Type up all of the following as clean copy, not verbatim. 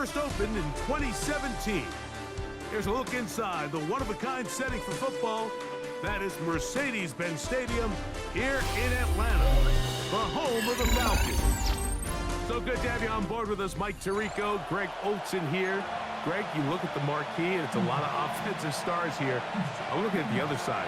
first opened in 2017. Here's a look inside the one-of-a-kind setting for football. That is Mercedes-Benz Stadium here in Atlanta, the home of the Falcons. So good to have you on board with us, Mike Tirico, Greg Olson here. Greg, you look at the marquee, and it's a lot of offensive stars here. I'm looking at the other side.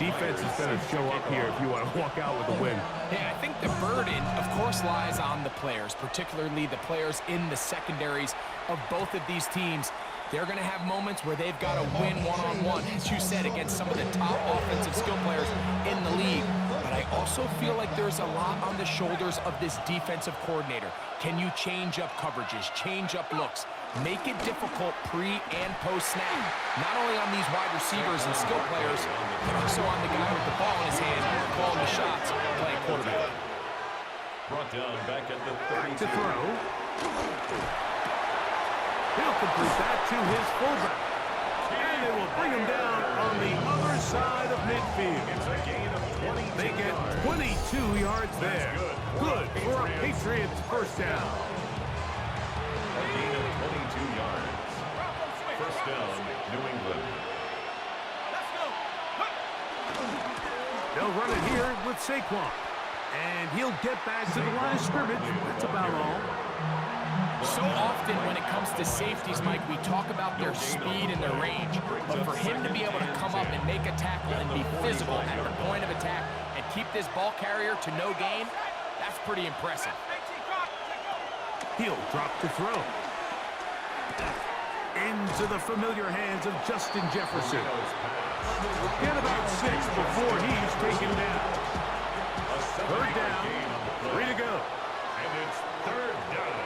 Defense is going to show up here if you want to walk out with a win. Yeah, I think the burden, of course, lies on the players, particularly the players in the secondaries of both of these teams. They're going to have moments where they've got to win one-on-one, as you said, against some of the top offensive skill players in the league. But I also feel like there's a lot on the shoulders of this defensive coordinator. Can you change up coverages, change up looks, make it difficult pre- and post-snap, not only on these wide receivers and skill players, but also on the guy with the ball in his hand, calling the shots, playing quarterback. Brought down back at the 32. To throw. He'll complete that to his fullback. And they will bring him down on the other side of midfield. It's a gain of 22 They get 22 yards there. Good for a Patriots first down. A gain of 22 yards. First down, New England. They'll run it here with Saquon. And he'll get back to the line of scrimmage. That's about all. So often when it comes to safeties, Mike, we talk about their speed and their range. But for him to be able to come up and make a tackle and be physical at the point of attack and keep this ball carrier to no gain, that's pretty impressive. He'll drop to throw. Into the familiar hands of Justin Jefferson. Get about 6 before he's taken down. Third down, 3 to go. And it's third down.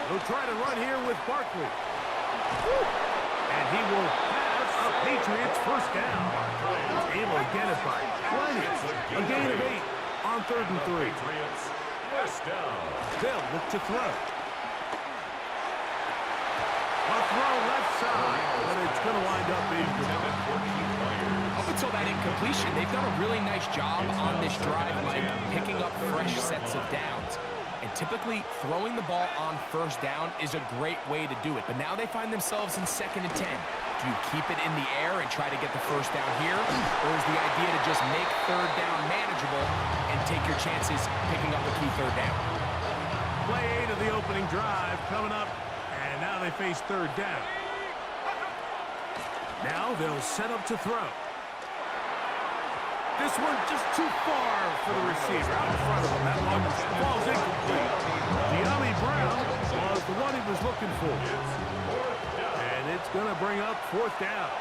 He'll try to run here with Barkley. And he will have a Patriots first down. He's able to get it by plenty. A gain of 8 on 3rd and 3. Patriots first down. They'll look to throw. A throw left side, but it's going to wind up being Up until that incompletion, they've done a really nice job on this drive, Mike, picking up fresh sets of downs. And typically, throwing the ball on first down is a great way to do it. But now they find themselves in 2nd and 10. Do you keep it in the air and try to get the first down here? Or is the idea to just make 3rd down manageable and take your chances picking up a key 3rd down? Play 8 of the opening drive coming up, and now they face 3rd down. Now they'll set up to throw. This one just too far for the receiver. Out in front of him. That one falls incomplete. De'Ami Brown was the one he was looking for. And it's going to bring up 4th down.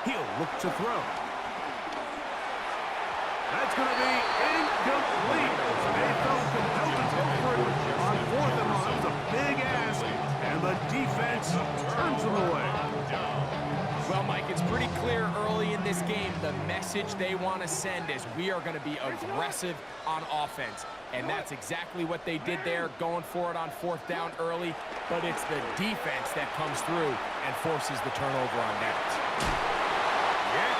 He'll look to throw. That's going to be incomplete. They felt compelled to go for it on 4th and 1. That was a big ask, and the defense turns them away. Well, Mike, it's pretty clear early in this game the message they want to send is we are going to be aggressive on offense. And that's exactly what they did there, going for it on 4th down early. But it's the defense that comes through and forces the turnover on downs. Yeah.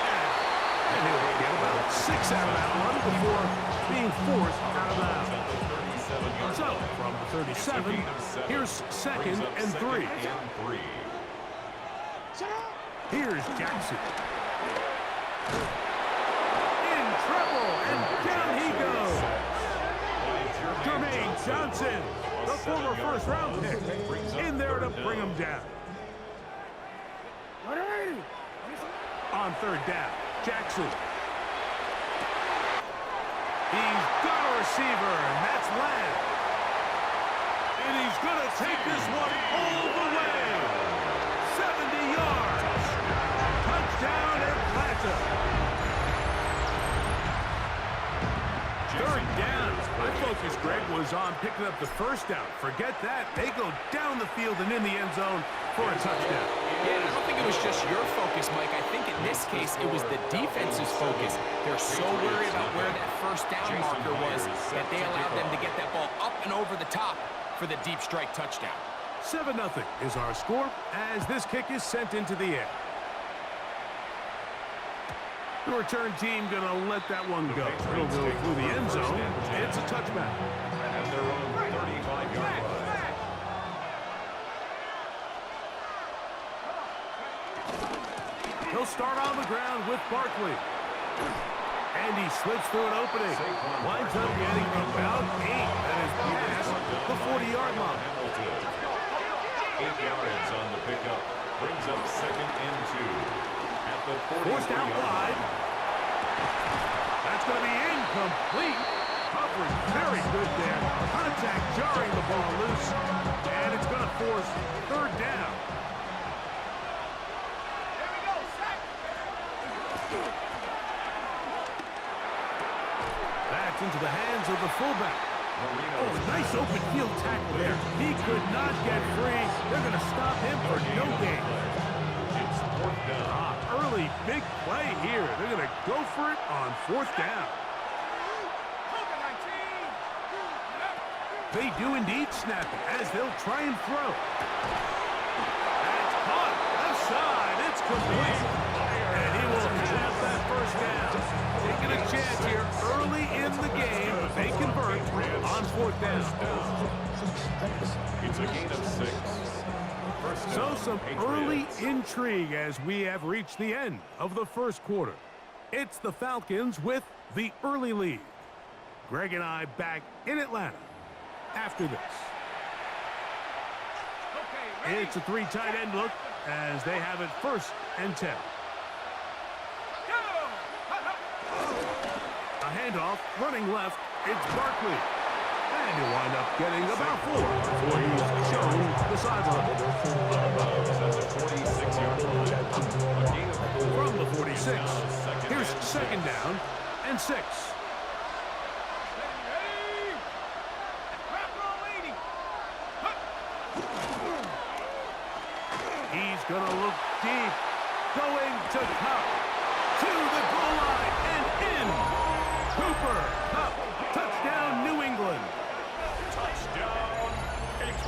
And he'll get about 6 out of that one before being forced out of bounds. So, from the 37, here's 2nd and 3. Here's Jackson. In trouble, and down he goes. Jermaine Johnson, the former first-round pick, in there to bring him down. On 3rd down, Jackson. He's got a receiver, and that's Lamb. And he's going to take this one all the way. 70 yards. Touchdown Atlanta. 3rd down. My focus, Greg, was on picking up the first down. Forget that. They go down the field and in the end zone for a touchdown. Yeah, I don't think it was just your focus, Mike. I think in this case, it was the defense's focus. They're so worried about where that first down marker was that they allowed them to get that ball up and over the top for the deep strike touchdown. 7-0 is our score as this kick is sent into the air. The return team going to let that one go. It'll go through the end zone. It's a touchback. At their own 35 He'll start on the ground with Barkley. And he slips through an opening. Winds up getting about 8 that is past the 40-yard line. 8 yards on the pickup. Brings up 2nd and 2. At the 40. Forced out wide. That's going to be incomplete. Coverage very good there. Contact jarring the ball loose. And it's going to force 3rd down. That's into the hands of the fullback. Oh, nice open field tackle there. He could not get free. They're going to stop him for no gain. It's 4th down. Early big play here. They're going to go for it on 4th down. They do indeed snap it as they'll try and throw. That's caught. Left side. It's complete. And he will have that 1st down. Taking a chance here early in the game. They convert on 4th down. It's a gain of 6. So some early intrigue as we have reached the end of the 1st quarter. It's the Falcons with the early lead. Greg and I back in Atlanta after this. It's a 3 tight end look as they have it 1st and 10. A handoff, running left, it's Barkley. And he'll wind up getting about 4 before he's shown the sideline. From the 46, here's 2nd down and 6. He's going to look deep, going to Cup, to the goal line, and in. Cooper, Cup, touchdown, New England.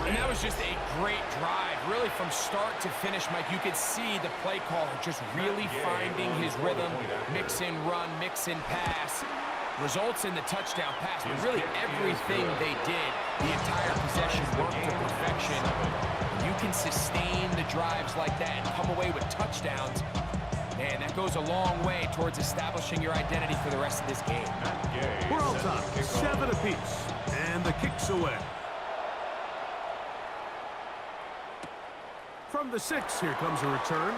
And that was just a great drive, really from start to finish, Mike. You could see the play caller just really finding his rhythm, mix in run, mix in pass. Results in the touchdown pass, but really everything they did, the entire possession worked to perfection. You can sustain the drives like that and come away with touchdowns. Man, that goes a long way towards establishing your identity for the rest of this game. We're all tied, 7 apiece, and the kick's away. From the 6, here comes a return.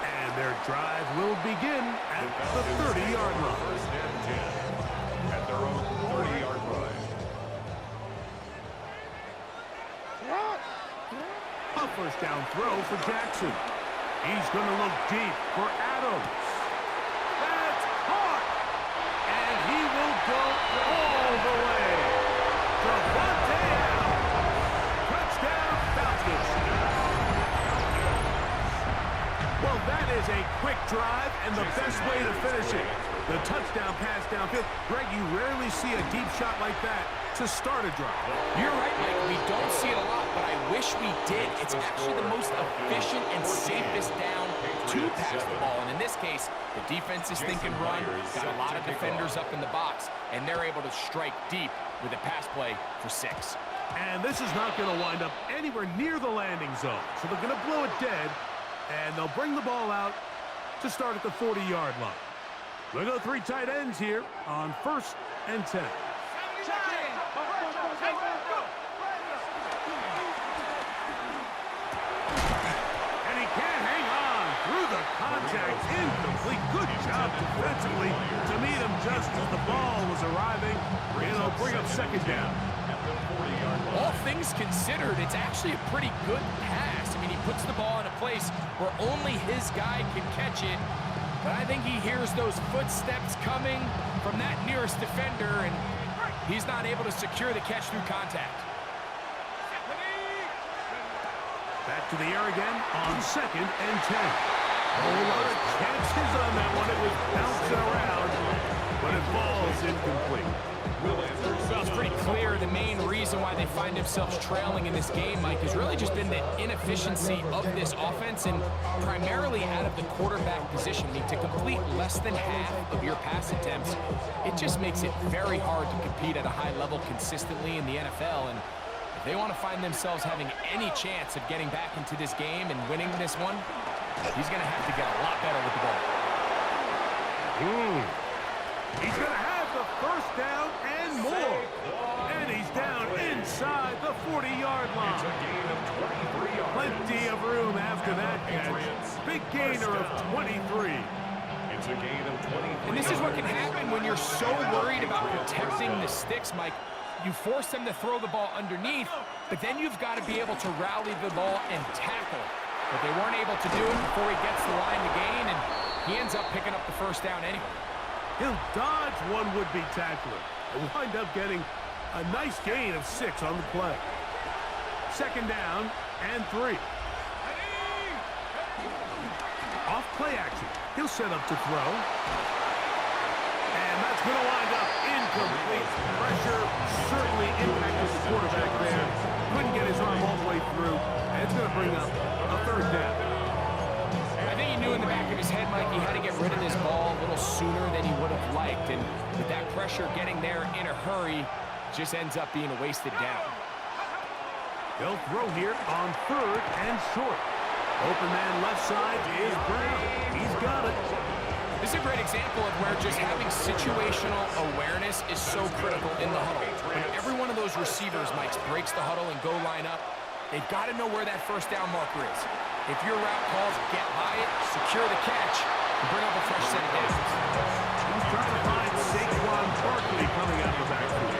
And their drive will begin at the 30-yard line. 1st and 10 at their own 30-yard line. A 1st down throw for Jackson. He's going to look deep for Adams. That's caught! And he will go all the way. Devontae Adams. Touchdown, Falcons. Well, that is a quick drive and the best way to finish it. The touchdown pass downfield. Greg, you rarely see a deep shot like that to start a drive. You're right, Mike. We don't see it a lot, but I wish we did. It's actually the most efficient and safest down to pass the ball. And in this case, the defense is thinking run, got a lot of defenders up in the box, and they're able to strike deep with a pass play for 6. And this is not going to wind up anywhere near the landing zone. So they're going to blow it dead, and they'll bring the ball out to start at the 40-yard line. We'll go 3 tight ends here on 1st and 10. And he can't hang on through the contact. Incomplete. Good job defensively to meet him just as the ball was arriving. And it'll bring up 2nd down. All things considered, it's actually a pretty good pass. I mean, he puts the ball in a place where only his guy can catch it. But I think he hears those footsteps coming from that nearest defender, and he's not able to secure the catch through contact. Back to the air again on 2nd and 10. A lot of chances on that one. It was bouncing around, but it falls incomplete. Well, it's pretty clear the main reason why they find themselves trailing in this game, Mike, has really just been the inefficiency of this offense and primarily out of the quarterback position. I mean, to complete less than half of your pass attempts, it just makes it very hard to compete at a high level consistently in the NFL. And if they want to find themselves having any chance of getting back into this game and winning this one, He's going to have to get a lot better with the ball. He's going to have the first down and more. And he's down inside the 40-yard line. It's a gain of 23 yards. Plenty of room after that catch. Big gainer of 23. It's a gain of 23. And this is what can happen when you're so worried about protecting the sticks, Mike. You force them to throw the ball underneath, but then you've got to be able to rally the ball and tackle. But they weren't able to do it before he gets the line to gain, and he ends up picking up the first down anyway. He'll dodge one would-be tackler and wind up getting a nice gain of 6 on the play. Second down and 3. Off play action. He'll set up to throw. And that's going to wind up incomplete. Pressure certainly impacted the quarterback there. Couldn't get his arm all the way through. And it's going to bring up a third down. I think he knew in the back of his head, Mike, he had to get rid of this ball a little sooner than he would have liked. And with that pressure getting there in a hurry, just ends up being a wasted down. They'll throw here on 3rd and short. Open man left side is Brown. He's got it. This is a great example of where just having situational awareness is so critical in the huddle. When every one of those receivers, Mike, breaks the huddle and go line up, they've got to know where that first down marker is. If your route calls, get by it, secure the catch, and bring up a fresh set of downs. He's trying to find Saquon Barkley coming out of the backfield.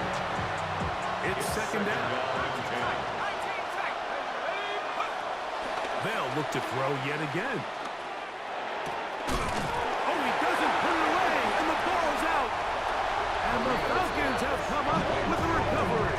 It's second down. They'll look to throw yet again. Oh, he doesn't put it away, and the ball's out. And the Falcons have come up with a recovery.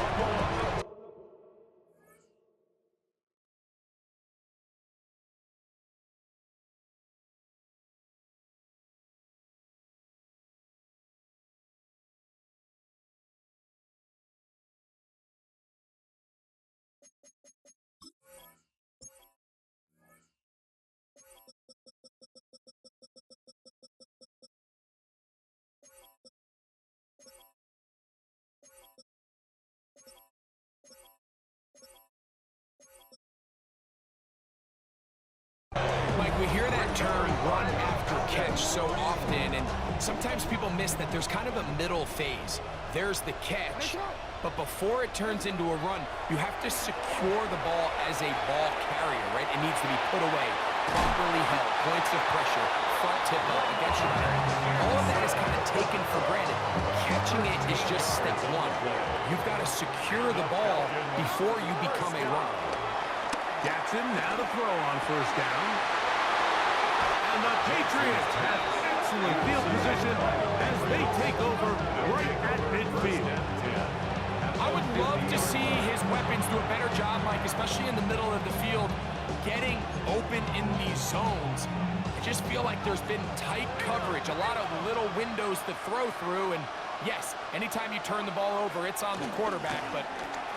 Mike, we hear that term run after catch so often, and sometimes people miss that there's kind of a middle phase. There's the catch, but before it turns into a run, you have to secure the ball as a ball carrier, right? It needs to be put away, properly held, points of pressure, front tip up against your back. All of that is kind of taken for granted. Catching it is just step one. You've got to secure the ball before you become a runner. Jackson now to throw on first down. And the Patriots have excellent field position as they take over right at midfield. I would love to see his weapons do a better job, Mike, especially in the middle of the field, getting open in these zones. I just feel like there's been tight coverage, a lot of little windows to throw through, and yes, anytime you turn the ball over, it's on the quarterback, but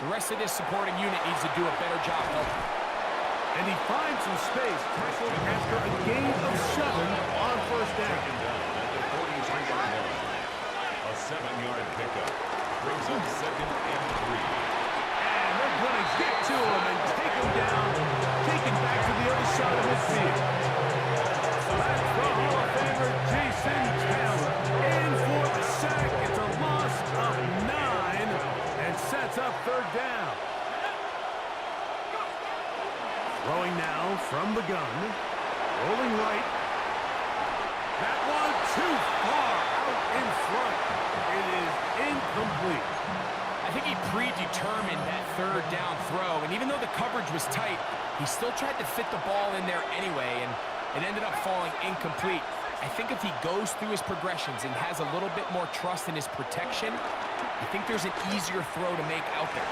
the rest of this supporting unit needs to do a better job helping. And he finds some space, tackled after a gain of 7 on first down. At the 43-yard line. A 7-yard pickup brings up 2nd and 3. And they're going to get to him and take him down, taken back to the other side of midfield. That's the Hall of Famer Jason Taylor in for the sack. It's a loss of 9 and sets up third down. Throwing now from the gun. Rolling right. That one too far out in front. It is incomplete. I think he predetermined that third down throw, and even though the coverage was tight, he still tried to fit the ball in there anyway, and it ended up falling incomplete. I think if he goes through his progressions and has a little bit more trust in his protection, I think there's an easier throw to make out there.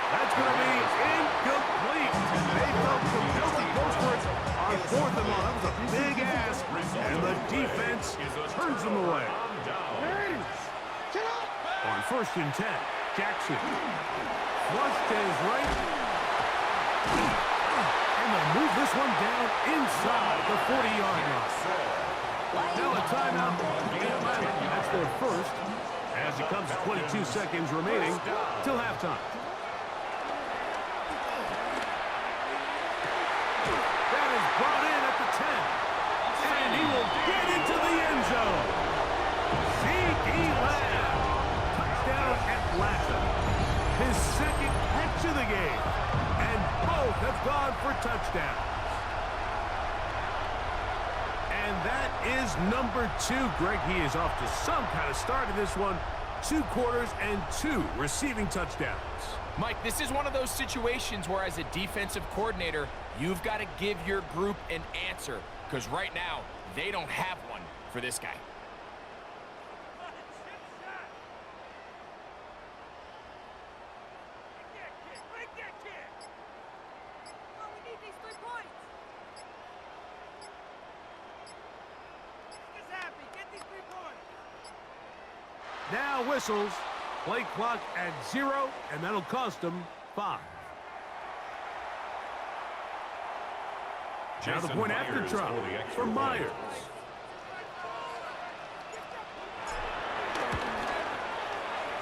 That's going to be incomplete. They felt compelled to go for it on 4th and 1. That was a big ask, and the defense turns them away. On 1st and 10, Jackson flushed to his right. And they'll move this one down inside the 40-yard line. Now a timeout in Atlanta. That's their first, as it comes to 22 seconds remaining till halftime. That is brought in at the 10. get into the end zone. C.D. Lamb. Touchdown Atlanta. His second catch of the game. And both have gone for touchdowns. And that is number 2. Greg, he is off to some kind of start in this one. 2 quarters and 2 receiving touchdowns. Mike, this is one of those situations where as a defensive coordinator, you've got to give your group an answer. Because right now, they don't have one for this guy. Now whistles. Play clock at 0, and that'll cost them 5. Now the point after try for Myers.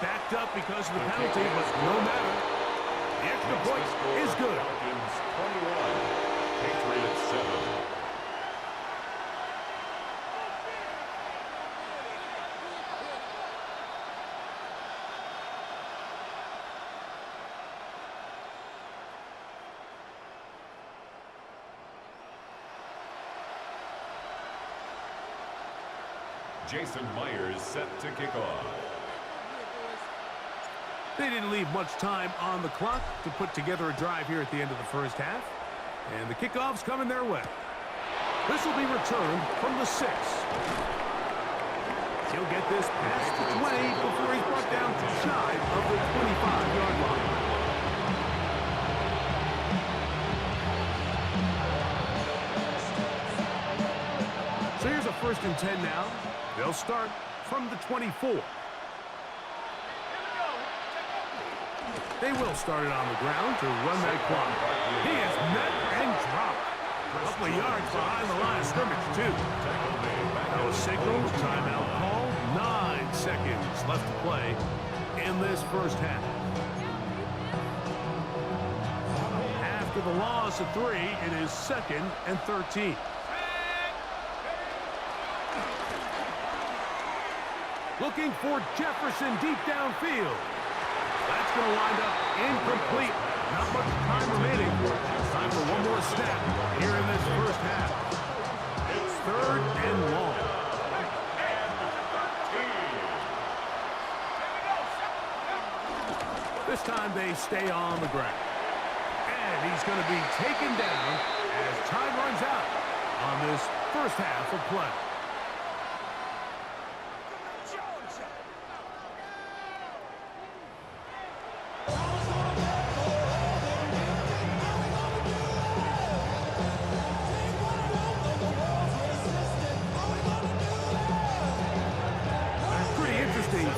Backed up because of the penalty, but no matter. The extra point is good. Falcons 21, Patriots 7. Jason Myers set to kick off. They didn't leave much time on the clock to put together a drive here at the end of the first half. And the kickoff's coming their way. This will be returned from the 6. He'll get this past the 20 before he's brought down shy of the 25-yard line. So here's a 1st and 10 now. They'll start from the 24. They will start it on the ground to run that clock. He is met and dropped. A couple of yards behind the line of scrimmage, too. That was signaled. Timeout call. 9 seconds left to play in this first half. After the loss of 3, it is 2nd and 13. Looking for Jefferson deep downfield. That's going to wind up incomplete. Not much time remaining. Time for one more snap here in this first half. It's 3rd and long. This time they stay on the ground. And he's going to be taken down as time runs out on this first half of play.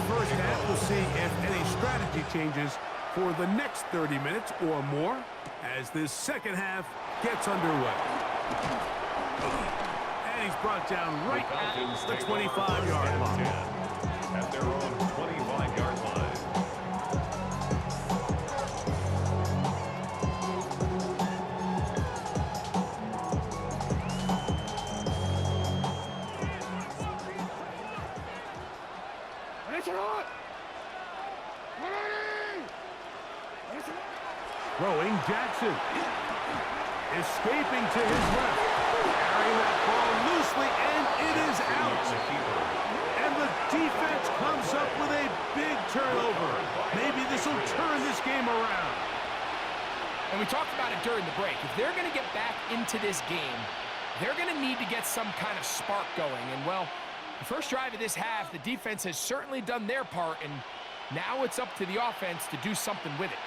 First half, we'll see if any strategy changes for the next 30 minutes or more as this second half gets underway. And he's brought down right at the 25-yard line. At their own 25-yard line. Throwing Jackson. Escaping to his left. Carrying that ball loosely, and it is out. And the defense comes up with a big turnover. Maybe this will turn this game around. And we talked about it during the break. If they're going to get back into this game, they're going to need to get some kind of spark going. And, well, the first drive of this half, the defense has certainly done their part, and now it's up to the offense to do something with it.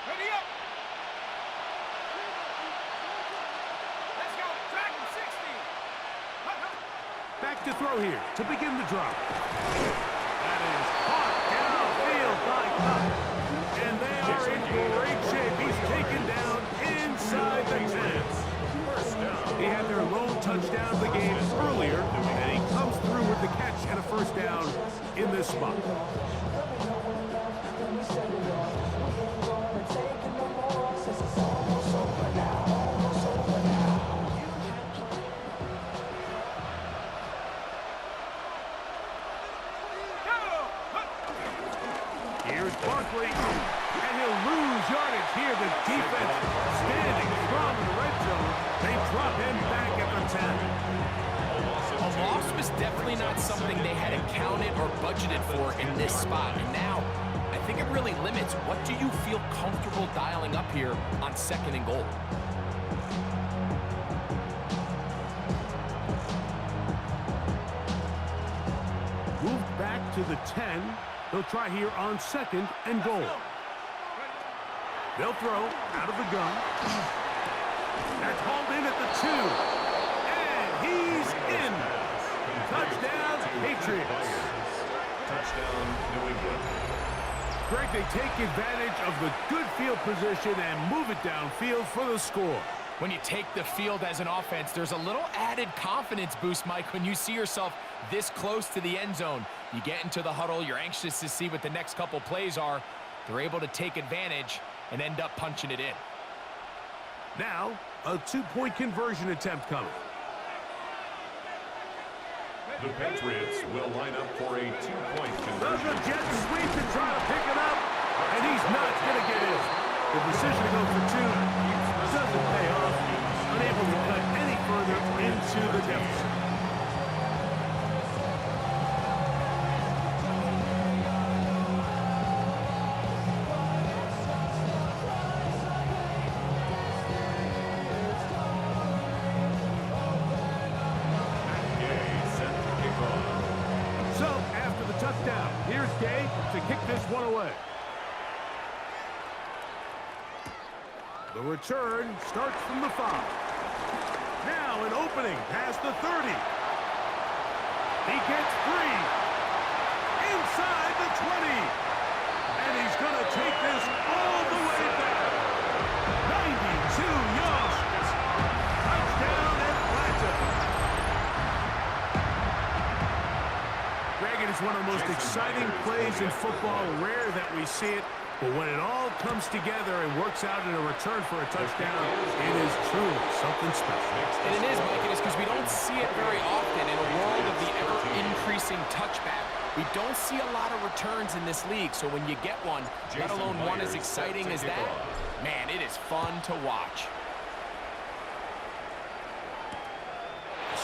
Ready up! Let's go! Dragon 60! Back to throw here to begin the drive. That is caught downfield by Cup. And they are in great shape. He's taken down inside the 10. He had their lone touchdown of the game earlier, and he comes through with the catch and a first down in this spot. Here's Barkley, and he'll lose yardage here. The defense standing strong in the red zone. They drop him back at the 10. A loss was definitely not something they had accounted or budgeted for in this spot. And now, I think it really limits what do you feel comfortable dialing up here on 2nd and goal. Moved back to the 10. They'll try here on 2nd and goal. They'll throw out of the gun. That's hauled in at the 2. And he's in. Touchdown, Patriots. Touchdown, New England. Greg, they take advantage of the good field position and move it downfield for the score. When you take the field as an offense, there's a little added confidence boost, Mike, when you see yourself this close to the end zone. You get into the huddle, you're anxious to see what the next couple plays are. They're able to take advantage and end up punching it in. Now, a 2-point conversion attempt coming. The Patriots will line up for a 2-point Does conversion. the jet sweep to try to pick it up? And he's not going to get in. The decision to go for 2 doesn't pay off. Unable to cut any further into the deficit. So, after the touchdown, here's Gay to kick this one away. The return starts from the 5. Now an opening past the 30. He gets free. Inside the 20. And he's going to take this all the way back. 92 yards. Touchdown Atlanta. Greg, it is one of the most exciting plays in football. Rare that we see it. But when it all comes together and works out in a return for a touchdown, it is truly something special. And it is, Mike, it is because we don't see it very often in a world of the ever-increasing touchback. We don't see a lot of returns in this league, so when you get one, let alone one as exciting as that, man, it is fun to watch.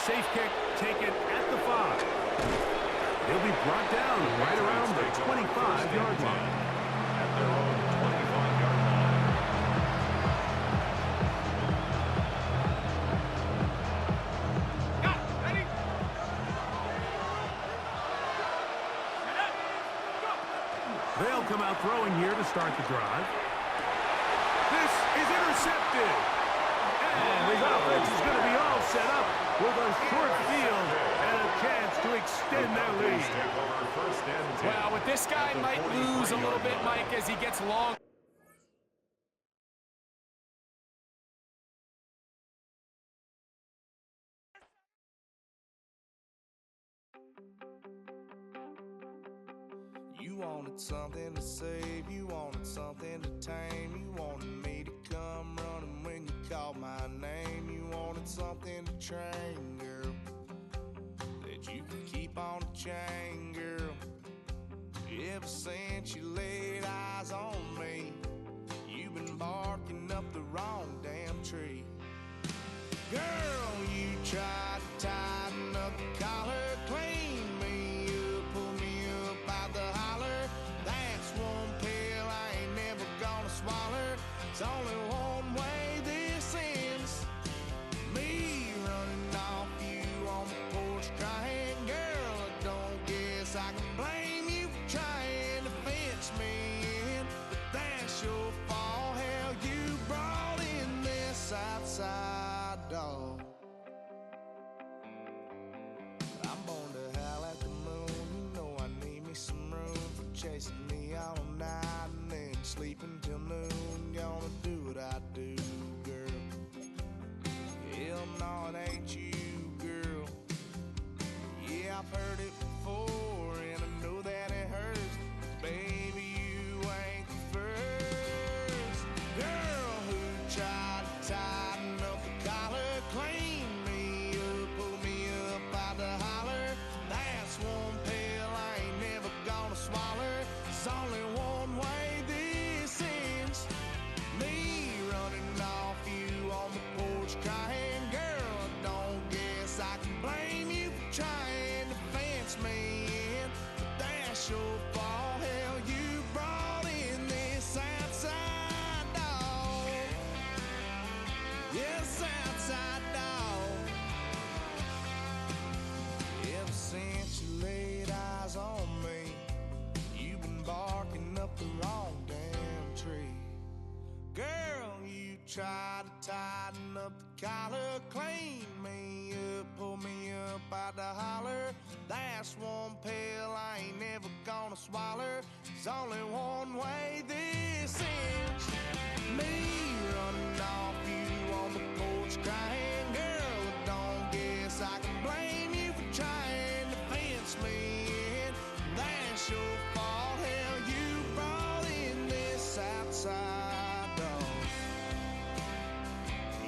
Safe kick taken at the 5. He'll be brought down right around the 25-yard line. At their own 25-yard line. Got it. Ready? They'll come out throwing here to start the drive. This is intercepted. And his offense is going to be all set up with a short field and a chance to extend their lead. Well, with this guy might lose a little bit, Mike, as he gets long. You wanted something to save, you wanted something to tame, you wanted me to come running when you called my name, you wanted something to train, girl, that you could keep on the chain, girl. Ever since you laid eyes on me, you've been barking up the wrong damn tree. Girl, you tried to tighten up the collar, clean me up, pull me up out the holler. That's one pill I ain't never gonna swallow. It's only one way this ends. Me running off you on the porch crying. Girl, I don't guess I can blame you for trying to fence me in. But that's your fault, hell, you brought in this outside dog. I'm born to howl at the moon. You know I need me some room for chasing me all night and then sleeping till noon. Gonna do what I do, girl. Hell no, it ain't you, girl. Yeah, I've heard it before and I know that it hurts. Baby, you ain't the first girl who tried to tighten up the collar, clean me up, pull me up out the holler. That's one pill I ain't never gonna swallow. It's only one try to tighten up the collar, clean me up, pull me up out the holler. That's one pill I ain't never gonna swallow. There's only one way this ends. Me running off you on the porch crying. Girl, I don't guess I can blame you for trying to fence me in. That's your fault, hell, you brought in this outside dog.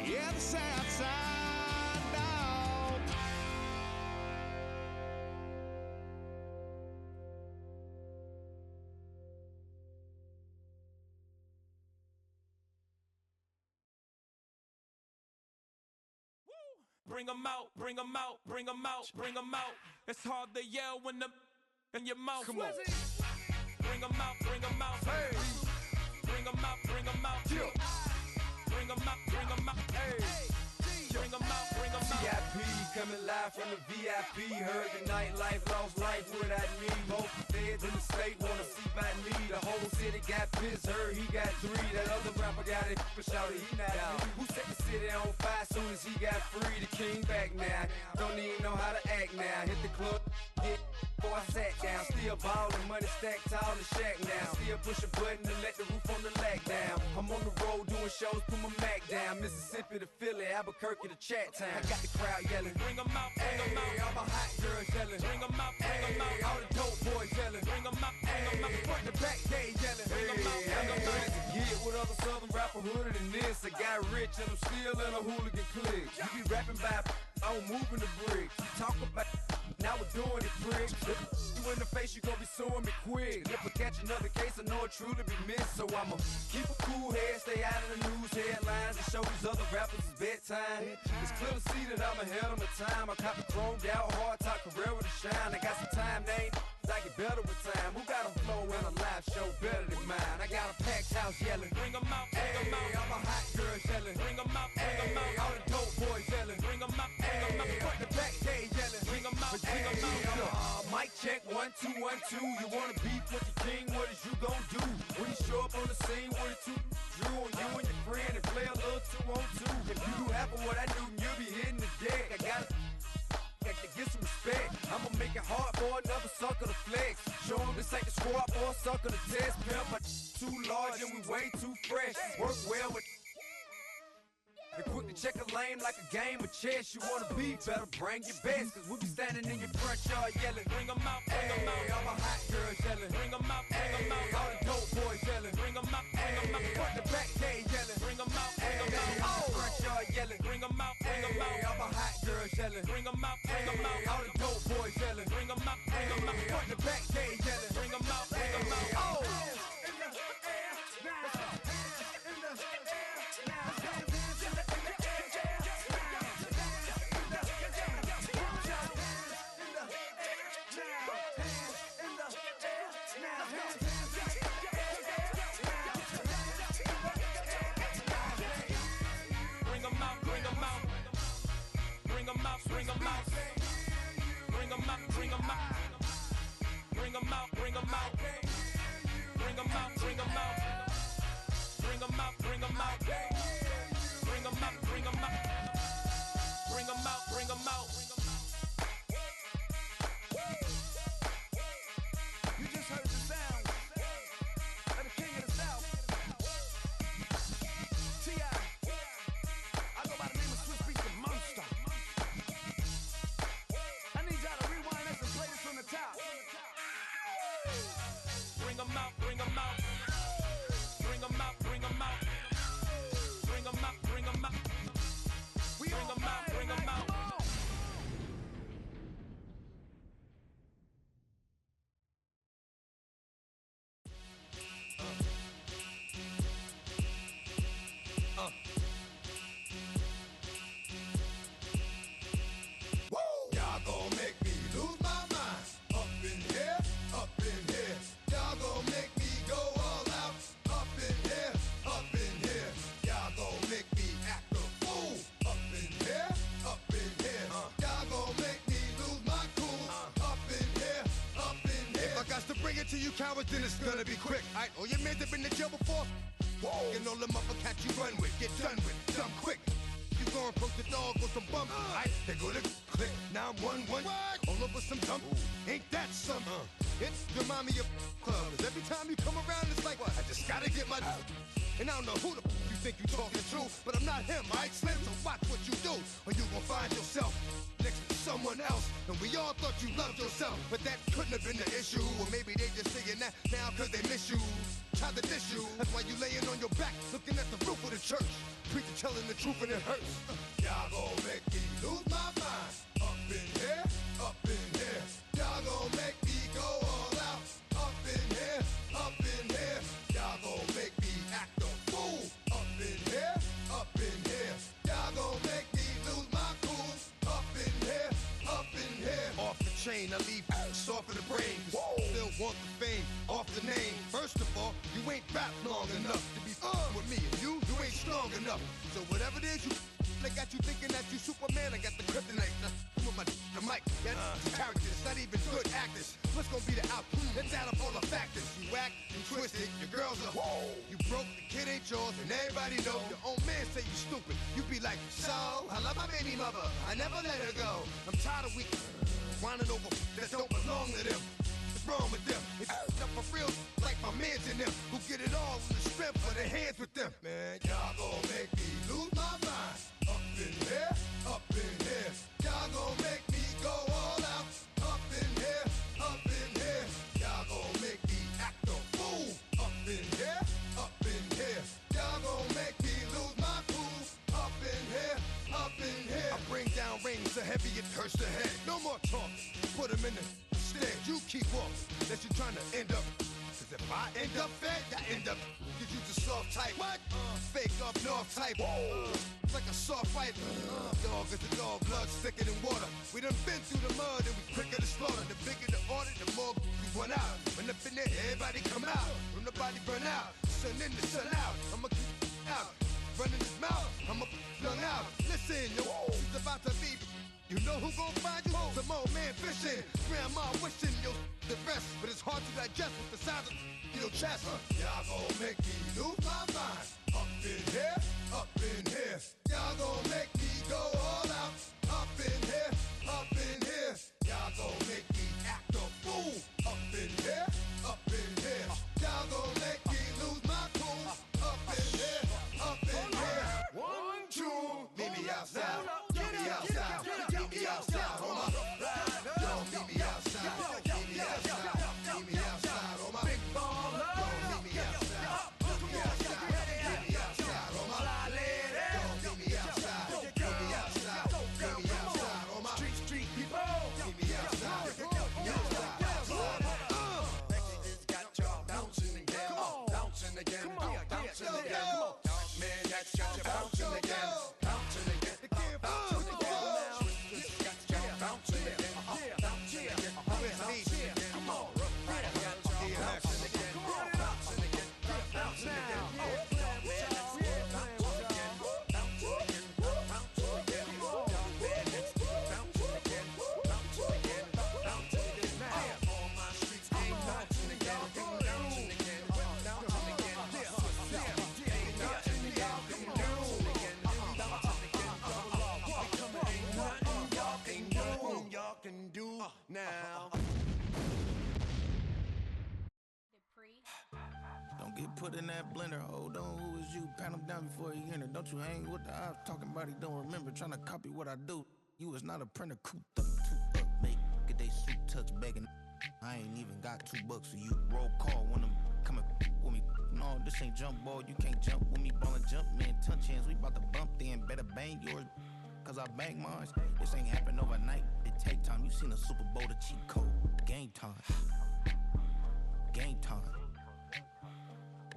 Yeah, this outside dog. Bring 'em out, bring 'em out, bring 'em out, bring 'em out. It's hard to yell when the in your mouth. Come on. Bring 'em out, bring 'em out. Hey. Bring 'em out, bring 'em out. Yeah. Bring 'em out, bring 'em out. Hey. Bring 'em out, bring 'em out. VIP coming live from the VIP. Heard the nightlife, lost life without me. Both feds in the state wanna see by me. The whole city got pissed, heard he got 3. That other rapper got it, but shouted he not out. Who set the city on fire soon as he got free? The king back now, don't even know how to act now. Hit the club, get before I sat down. Still ballin', money stacked tall in the shack now. Still push a button to let the roof on the lack down. I'm on the road doing shows, put my Mac down. Mississippi to Philly, Albuquerque to Chat Town. I got the crowd yelling, bring 'em out, bring 'em out. All my hot girls yelling, bring 'em out, bring 'em out. All the dope boys yelling, bring 'em out, bring 'em out. Front to back, they yelling, bring 'em out, bring 'em out. To get with other southern rapper hooded than this. I got rich and I'm still in a hooligan clique. You be rapping by, I'm moving the bricks. You talk about, now we're doing it, prick. You in the face, you gon' be suing me quick. If I catch another case, I know it truly be missed. So I'ma keep a cool head, stay out of the news headlines, and show these other rappers it's bedtime. It's clear to see that I'm ahead of my time. I copy chromed out, hard top career with a shine. I got some time, name. I get better with time. Who got a flow and a live show better than mine? I got a packed house yelling, bring 'em out, bring 'em out. All my hot girls yelling, bring 'em out, bring 'em out. All the dope boys yelling, bring 'em out, bring 'em out. Front to back, they yelling, bring 'em out, bring 'em out. Mic check, 1 2 1 2. You wanna beef with the king? What is you gon' do when you show up on the scene with a 2 Drew on you and your friend and play a little 2 on 2? If you do half of what I do, you'll be hitting the deck. I gotta get some respect. I'ma make it hard for another sucker to flex. Show him this ain't the squad for a sucker to test. Pimp, my too large and we way too fresh. Work well with and quick to check a lane like a game of chess. You wanna be better, bring your best. Cause we'll be standing in your front yard yelling, bring 'em out, bring 'em out. All my hot girls yelling, bring 'em out, bring 'em out. All the dope boys yelling, bring 'em out, bring 'em out. Front to back, they yelling, bring 'em out, bring 'em out. All the front yard yelling, bring 'em out, bring 'em out. All my hot girls yelling, bring 'em out, bring 'em out. All the dope boys yelling, bring 'em out, bring 'em out. Front to back, they yelling, bring 'em out, bring 'em out. Oh! Bring 'em out, bring 'em out, bring 'em out, bring 'em out, bring 'em out, bring 'em out, bring 'em out, bring 'em out, bring 'em out, bring 'em out, bring 'em out, bring 'em out, bring 'em out. You just heard the sound of the king of the South, T.I. I go by the name of Swiss Beats the Monster. I need y'all to rewind this and play this from the top. Bring 'em out, bring 'em out, bring 'em out, bring 'em out, bring 'em out, bring 'em out, We bring 'em out, bring 'em out. Y'all gon' make me lose my mind. Up in here, up in here. Y'all gon' make me go all out. Up in here, up in here. Y'all gon' make me act a fool. Up in here, up in here. Y'all gon' make me lose my cool. Up in here, up in here. If I got to bring it to you cowards, then it's gonna be quick. All right, all your men have been to jail before. And all the motherfuckers you run with, get done with, dumb quick. You gon' approach the dog with some bump. Aight, they go to click 911. All over some dump. Ain't that something? It's remind me of clubs. Every time you come around, it's like, I just gotta get my. And I don't know who the you think you talking to, but I'm not him, right, Slim? So watch what you do, or you gon' find yourself next to someone else. And we all thought you loved yourself, but that couldn't have been the issue. Or maybe they just saying that now cause they miss you. Try to diss you, that's why you laying on your back, looking at the roof of the church. Preacher telling the truth and it hurts. Y'all gon' make me lose my mind. Up in here, up in here. Y'all gon' make me go all out. Up in here, up in here. Y'all gon' make me act a fool. Up in here, up in here. Y'all gon' make me lose my cool. Up in here, up in here. Off the chain, I leave soft in the brain. Still want the fame, off the name. First of all, you ain't rap long enough to be with me. And you ain't strong enough. So whatever it is you I got you thinking that you Superman, I got the kryptonite. With my the mic, that's characters, not even good actors. What's gonna be the outcome? Let's add up all the factors. You act, you twisted, your girls are you broke, the kid ain't yours, and everybody know. Your own man say you stupid. You be like, so, I love my baby mother, I never let her go. I'm tired of weak whining over that don't belong to them. What's wrong with them? If you up for real, like my mans in them, who get it all in the strength of their hands with them. Man, y'all gon' make me lose my mind. Up in here, up in here. Y'all gon' make me go all out. Up in here, up in here. Y'all gon' make me act a fool. Up in here, up in here. Y'all gon' make me lose my cool. Up in here, up in here. I bring down rain so heavy it hurts the head. No more talk, put them in the stand. You keep walking, that you trying to end up. Cause if I end up fed, I end up. Cause you just soft type. What? Fake up north type. It's like a soft fight. Dog is a dog, blood thicker than water. We done been through the mud and we quicker to slaughter. The bigger the order, the more we run out. When up in there, everybody come out. When the body burn out, sun in the sun out. I'ma keep out. Running his mouth, I'ma flung out. Listen, yo, it's about to be. You know who gon' find you? Some old man fishing. Grandma wishing you the best, but it's hard to digest with the sound of your chest. Y'all gon' make me lose my mind. Up in here, up in here. Y'all gon' make me go all out. Up in here, up in here. Y'all gon' make me act a fool. Up in here, up in here. Y'all gon' make me lose my cool. Up in here, up in here. 1, 2, meet me outside. Meet me outside. Meet me outside, hold my. Yo, meet me outside. Meet me outside. Meet me outside, hold my. Big baller. Yo, meet me outside. Meet me outside. Meet me outside, hold my. Yo, meet me outside. Meet me outside. Meet me outside, hold my. Street people. Meet me outside. Meet me outside. It's got y'all bouncing again. Bouncing again. Bouncing again. Man, that's got you bouncing again. Bouncing again. Bouncing again. Can do now. Don't get put in that blender. Hold on, who is you? Pat him down before he enter. Don't you hang with the ops talking about he don't remember. Trying to copy what I do. You is not a printer. Cooped up, too up, make get they suit touch begging. I ain't even got $2 for you. Roll call when I'm coming with me. No, this ain't jump ball. You can't jump with me. Ballin' jump, man. Touch hands. We bout to bump then. Better bang yours. Cause I bang mine. This ain't happen overnight. It take time. You seen a Super Bowl, the cheat code. Game time. Game time.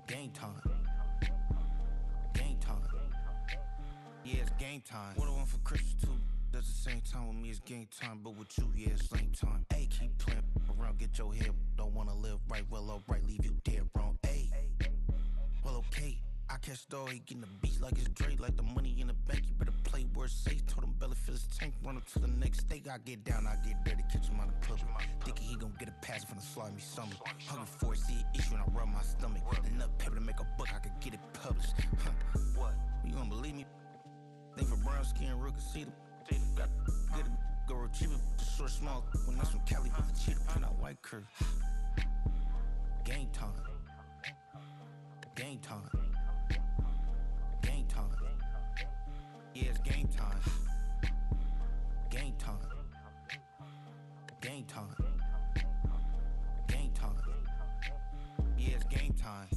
Game time. Game time. Yeah, it's game time. What I want for Christmas too. That's the same time with me, it's game time. But with you, yeah, it's same time. Hey, keep playing around, get your head. Don't wanna live right, well, alright, leave you dead wrong. Hey, well, okay. I catch the dog, he getting the beats like it's Dre, like the money in the bank. You better play where it's safe. Told him belly fill his tank, run up to the next state. I get down, I get dirty, catch him on the public. Thinking he gon' get a pass from the slide me something. Hungry for it, see an issue and I rub my stomach. Enough paper to make a buck, I could get it public. can see the got get it, go retrieve it, short small. When that's from Cali, but the cheetah print out white curve. Game time. Game time. Game time. Yeah, it's game time. Game time. Game time. Game time. Yeah, it's game time.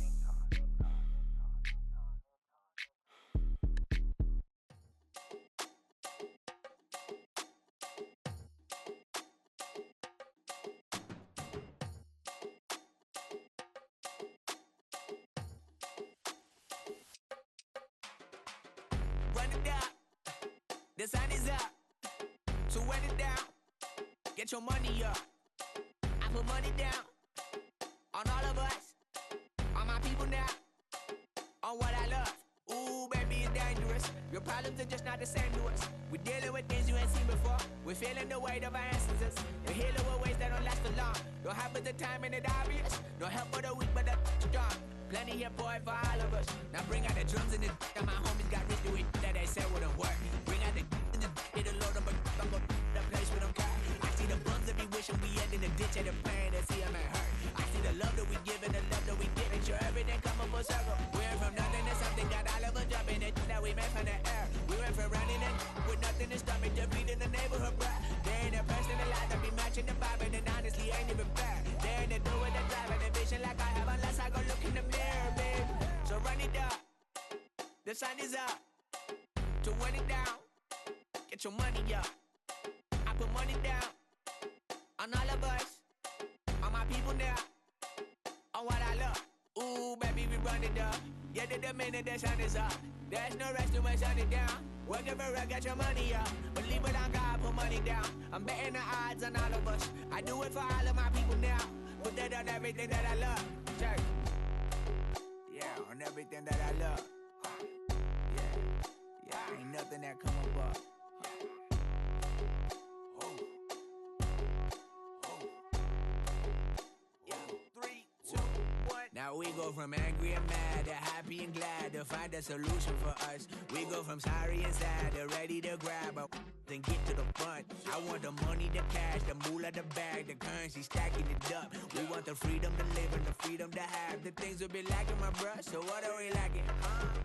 Run it down. The sun is up. So run it down. Get your money up. I put money down on all of us, on my people now, on what I love. Ooh, baby, it's dangerous. Your problems are just not the same to us. We're dealing with things you ain't seen before. We're feeling the weight of our ancestors. We're healing with ways that don't last for long. Don't happen the time and it obvious. No help for the weak, but the strong. Plenty here, boy, for all of us. Now bring out the drums and the and my homies got rich doing that they said wouldn't work. Bring out the and the it'll load them, but I'm gonna the place with them car. I see the bums that be wishing we end in the ditch and the pain that see them and hurt. I see the love that we give and the love that we get. Make sure everything come up full circle. We're from nothing to something, got all of us jumping it that we made from the air. We went from running and with nothing to stomach, just beating the neighborhood, bruh. They ain't a person alive that be matching the vibe, and honestly ain't even fair. They ain't the do with the drive and the vision like I have unless I go look in the mirror, babe. So run it up. The sun is up. To run it down. Get your money up. I put money down on all of us, on my people now, on what I love. Ooh, baby, we run it up. Yeah, the minute the sun is up. There's no rest to shut it down. Working for real, get your money up. Believe it on God, put money down. I'm betting the odds on all of us. I do it for all of my people now. Put that on everything that I love. Check. Yeah, on everything that I love. Yeah, ain't nothing that come above. Now we go from angry and mad to happy and glad to find a solution for us. We go from sorry and sad to ready to grab up and get to the front. I want the money, the cash, the moolah, the bag, the currency, stacking it up. We want the freedom to live and the freedom to have the things we'll be lacking, my bruh. So what are we lacking?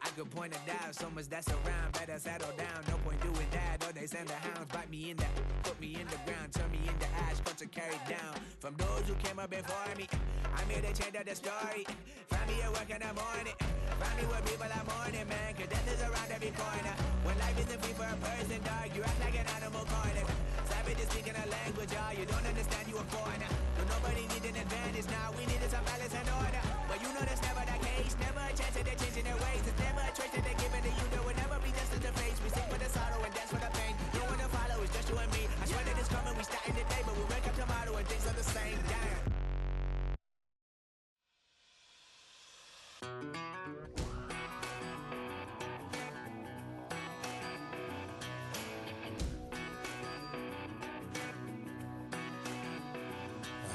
I could point it out, so much that's around. Better settle down, no point doing that. Or they send the hounds, bite me in the, put me in the ground, turn me into ash, cut to carry down. From those who came up before me, I'm here to change up the story. Find me at work in the morning. Find me where people are mourning, man. Cause death is around every corner. When life isn't free for a person, dog, you act like an animal corner. Savages speaking a language, y'all. You don't understand, you a foreigner. But nobody needs an advantage now. We needed some balance and order. But you know that's never the case. Never a chance that they're changing their ways. It's never a choice that they're giving to you. There will never be justice to face. We sing for the sorrow and dance for the pain. No one to follow, it's just you and me. I swear that it's coming. We starting today, but we wake up tomorrow and things are the same. Damn.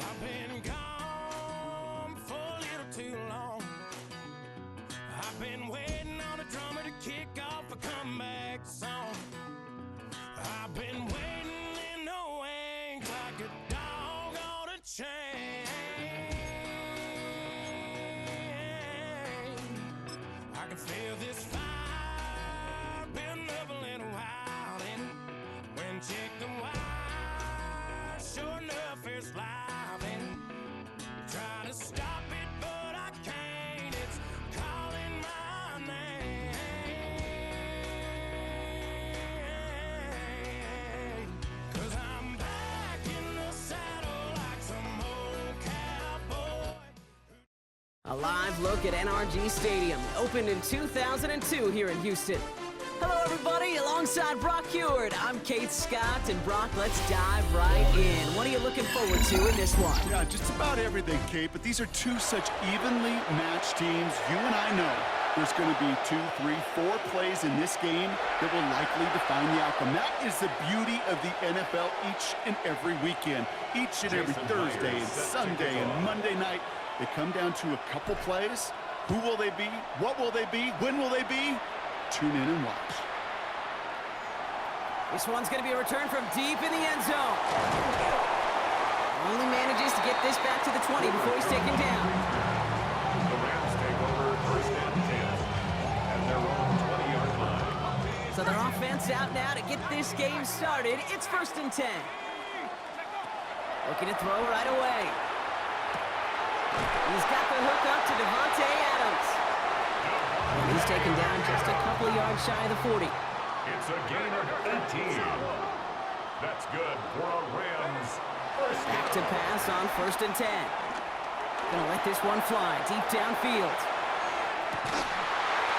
I've been gone for a little too long. I've been waiting on a drummer to kick off a comeback song. I've been waiting in the wings like a dog on a chain. I can feel this fire building up a little while, and when chicken wire, sure enough, it's live. Try to stop it, but I can't. It's calling my name. 'Cause I'm back in the saddle like some old cowboy. A live look at NRG Stadium, opened in 2002 here in Houston. Hello, everybody. Alongside Brock Heward, I'm Kate Scott. And Brock, let's dive right in. What are you looking forward to in this one? Yeah, just about everything, Kate. But these are two such evenly matched teams. You and I know there's going to be 2, 3, 4 plays in this game that will likely define the outcome. That is the beauty of the NFL each and every weekend. Each and every Thursday and Sunday and Monday night, they come down to a couple plays. Who will they be? What will they be? When will they be? Tune in and watch. This one's going to be a return from deep in the end zone. Only manages to get this back to the 20 before he's taken down. The Rams take over first and 10 at their own 20-yard line. So their offense out now to get this game started. It's first and 10. Looking to throw right away. He's got the hook up to Devontae Adams. And he's taken down just a couple of yards shy of the 40. It's a gain of 18. That's good for a Rams. Back to pass on first and 10. Gonna let this one fly deep downfield.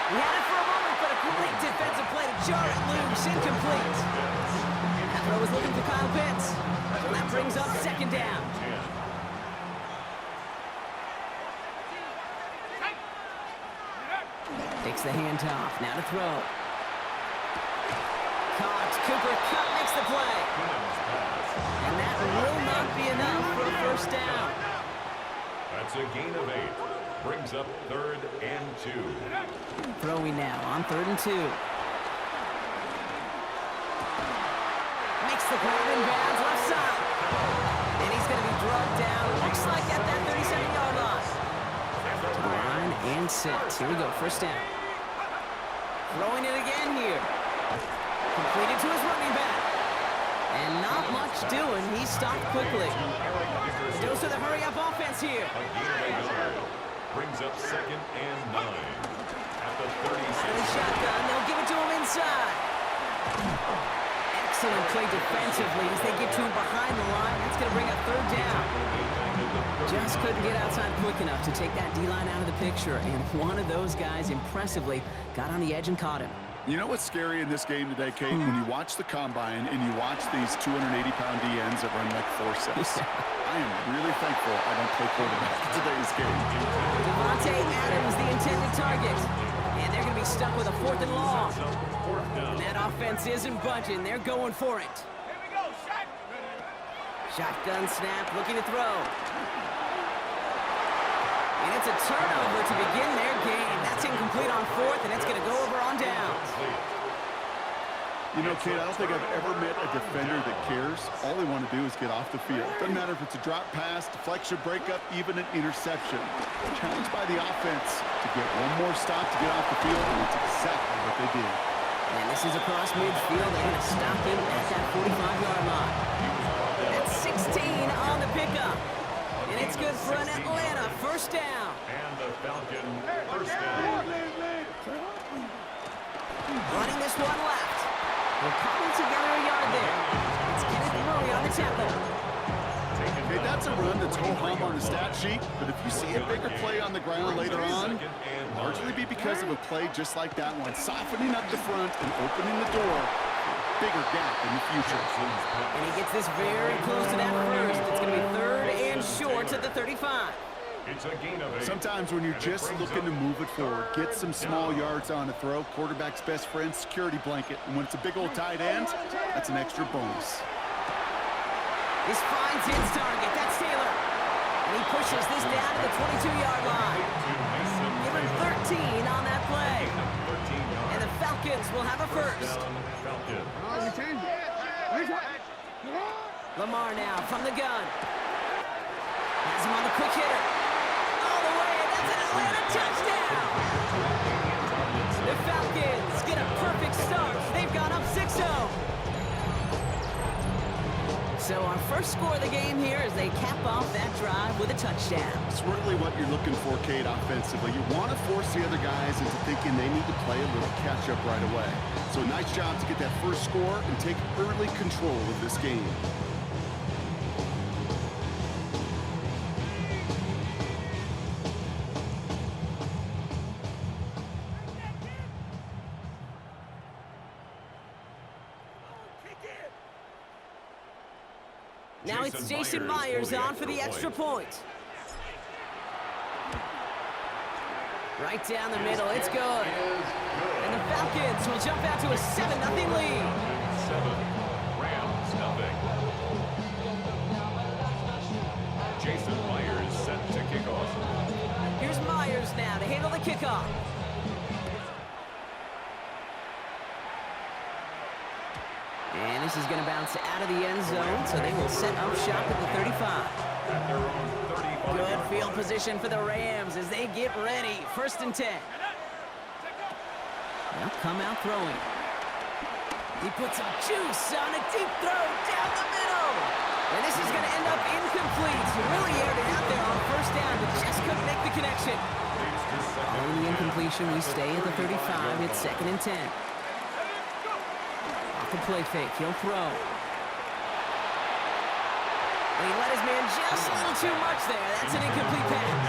He had it for a moment, but a great defensive play to jar it loose. Incomplete. That throw was looking for Kyle Pitts. So that brings up second down. Takes the handoff. Now to throw. Caught. Cooper Kupp makes the play. And that will not be enough for a first down. That's a gain of 8. Brings up third and 2. Throwing now on third and 2. Makes the grab in bounds left side. And he's going to be brought down. Looks like at that 37-yard line. To the line and set. Here we go. First down. Throwing it again here. Completed to his running back. And not much doing. He stopped quickly. Goes to the hurry-up offense here. Brings up second and 9 at the 36. And a shotgun. They'll give it to him inside. Excellent play defensively as they get to him behind the line. That's going to bring up third down. Just couldn't get outside quick enough to take that D-line out of the picture. And one of those guys impressively got on the edge and caught him. You know what's scary in this game today, Kate? When you watch the combine and you watch these 280-pound DNs that run like 4.6. I am really thankful I don't play quarterback in today's game. Devontae Adams, the intended target. And they're going to be stuck with a 4th and long. And that offense isn't budging. They're going for it. Here we go, Shotgun snap, looking to throw. And it's a turnover to begin their game. That's incomplete on 4th, and it's going to go over on downs. You know, Kate, I don't think I've ever met a defender that cares. All they want to do is get off the field. Doesn't matter if it's a drop pass, deflection, breakup, even an interception. Challenged by the offense to get one more stop to get off the field, and that's exactly what they did. And this is across midfield. They're going to stop him at that 45-yard line. That's 16 on the pickup. And it's good for an Atlanta first down. And the Falcon first down. Running this one left. We're cobbled together a yard there. It's Kenneth Murray on the tackle. Hey, that's a run that's ho-hum on the stat sheet, but if you see a bigger play on the ground later on, it'll largely be because of a play just like that one, softening up the front and opening the door for a bigger gap in the future. And he gets this very close to that first. It's going to be third and short at the 35. It's a gain of 8. Sometimes when you're just looking to move it forward, get some small yards on a throw, quarterback's best friend, security blanket. And when it's a big old tight end, that's an extra bonus. This finds his target. That's Taylor. And he pushes this down to the 22-yard line. Give him 13 on that play. And the Falcons will have a first. Lamar now from the gun. Has him on the quick hitter. All the way, that's an Atlanta touchdown! The Falcons get a perfect start. They've gone up 6-0. So our first score of the game here as they cap off that drive with a touchdown. It's really what you're looking for, Kate, offensively. You want to force the other guys into thinking they need to play a little catch-up right away. So nice job to get that first score and take early control of this game. Now it's Jason Myers on for the extra point. Right down the middle, it's good. And the Falcons will jump out to a 7-0 lead. 7, Rams nothing. Jason Myers set to kick off. Here's Myers now to handle the kickoff. And this is going to bounce out of the end zone, so they will set up shop at the 35. At their own 35. Good field position for the Rams as they get ready. 1st and 10. They'll come out throwing. He puts some juice on a deep throw down the middle. And this is going to end up incomplete. He really aired it out there on 1st down, but just couldn't make the connection. Following the incompletion, we stay at the 35. It's 2nd and 10. Off the play fake, he'll throw. And he let his man just a little too much there. That's an incomplete pass.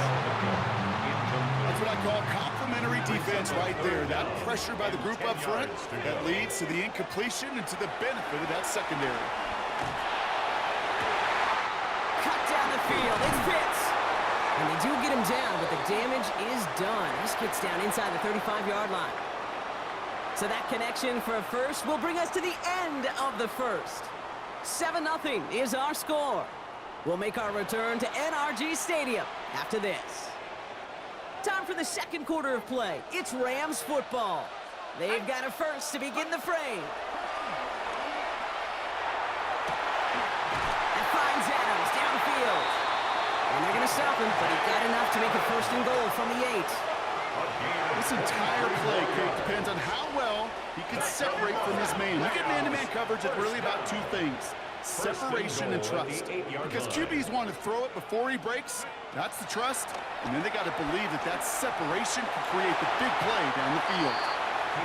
That's what I call complimentary defense right there. That pressure by the group up front that leads to the incompletion and to the benefit of that secondary. Cut down the field. It's Pitts. And they do get him down, but the damage is done. This gets down inside the 35-yard line. So that connection for a first will bring us to the end of the first. 7-0 is our score. We'll make our return to NRG Stadium after this. Time for the second quarter of play. It's Rams football. They've got a first to begin the frame. That finds Adams downfield. And they're going to stop him, but he got enough to make it 1st and goal from the 8. This entire play, Kate, depends on how well he can separate from his man. You get man-to-man coverage, it's really about 2 things. Separation and trust. Because QBs want to throw it before he breaks. That's the trust. And then they got to believe that that separation can create the big play down the field.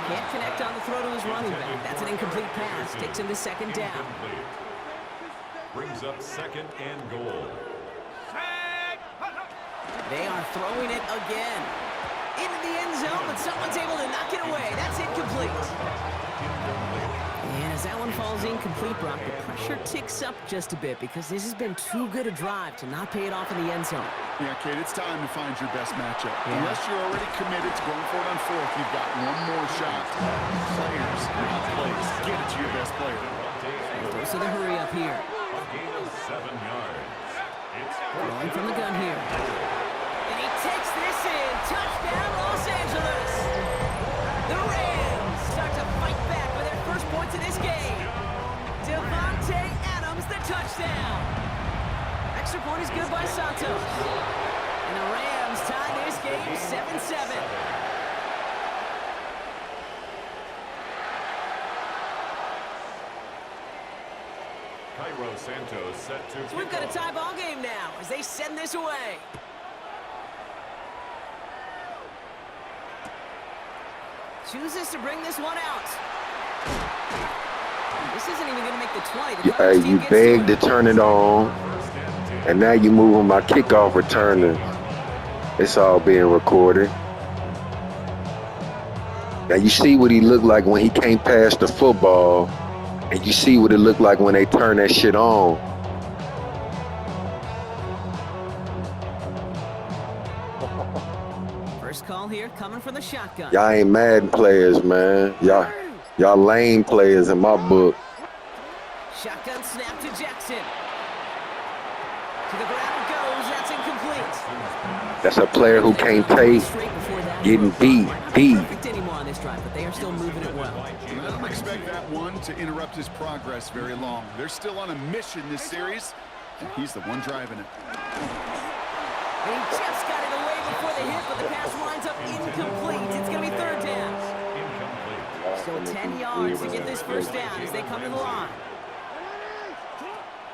Can't connect on the throw to his running back. That's an incomplete pass. Takes him to 2nd down. Brings up 2nd and goal. They are throwing it again. Into the end zone, but someone's able to knock it away. That's incomplete. And as that one falls incomplete, Brock, the pressure ticks up just a bit because this has been too good a drive to not pay it off in the end zone. Yeah, Kate, it's time to find your best matchup. Yeah. Unless you're already committed to going for it on 4th, you've got one more shot. Players, not plays. Get it to your best player. Close to the hurry up here. A gain of 7 yards. It's going from the gun here. And he takes this in. Touchdown, Los Angeles. The Rams start to fight back with their first points in this game. Devontae Adams, the touchdown. Extra point is good by Santos. And the Rams tie this game 7-7. Cairo Santos set to. So we've got a tie ball game now as they send this away. Chooses to bring this one out. This isn't even going to make the 20. Hey, you begged to turn it on, and now you moving my kickoff returner. It's all being recorded. Now you see what he looked like when he came past the football, and you see what it looked like when they turn that shit on. First call here coming from the shotgun. Y'all ain't Madden players, man. Y'all lame players in my book. Shotgun snap to Jackson. To the ground it goes. That's incomplete. That's a player who can't take getting beat. Perfect anymore on this drive, but they are still moving it well. I don't expect that one to interrupt his progress very long. They're still on a mission this series, and he's the one driving it. And he just got it away before the hit, but the pass winds up incomplete. It's going to be 3rd down. So 10 yards to get this 1st down as they come to the line.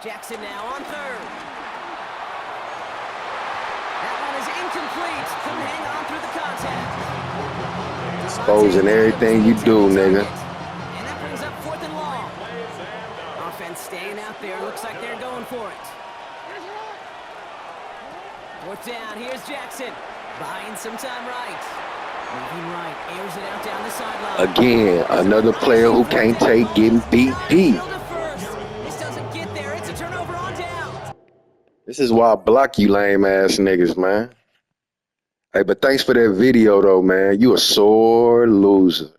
Jackson now on 3rd. That one is incomplete. Couldn't hang on through the contact. Exposing everything you do, nigga. And that brings up 4th and long. Offense staying out there. Looks like they're going for it. 4th down. Here's Jackson. Buying some time right. Moving right. Airs it out down the sideline. Again, another player who can't take getting beat. This doesn't get there. It's a turnover on down. This is why I block you lame ass niggas, man. Hey, but thanks for that video though, man. You a sore loser.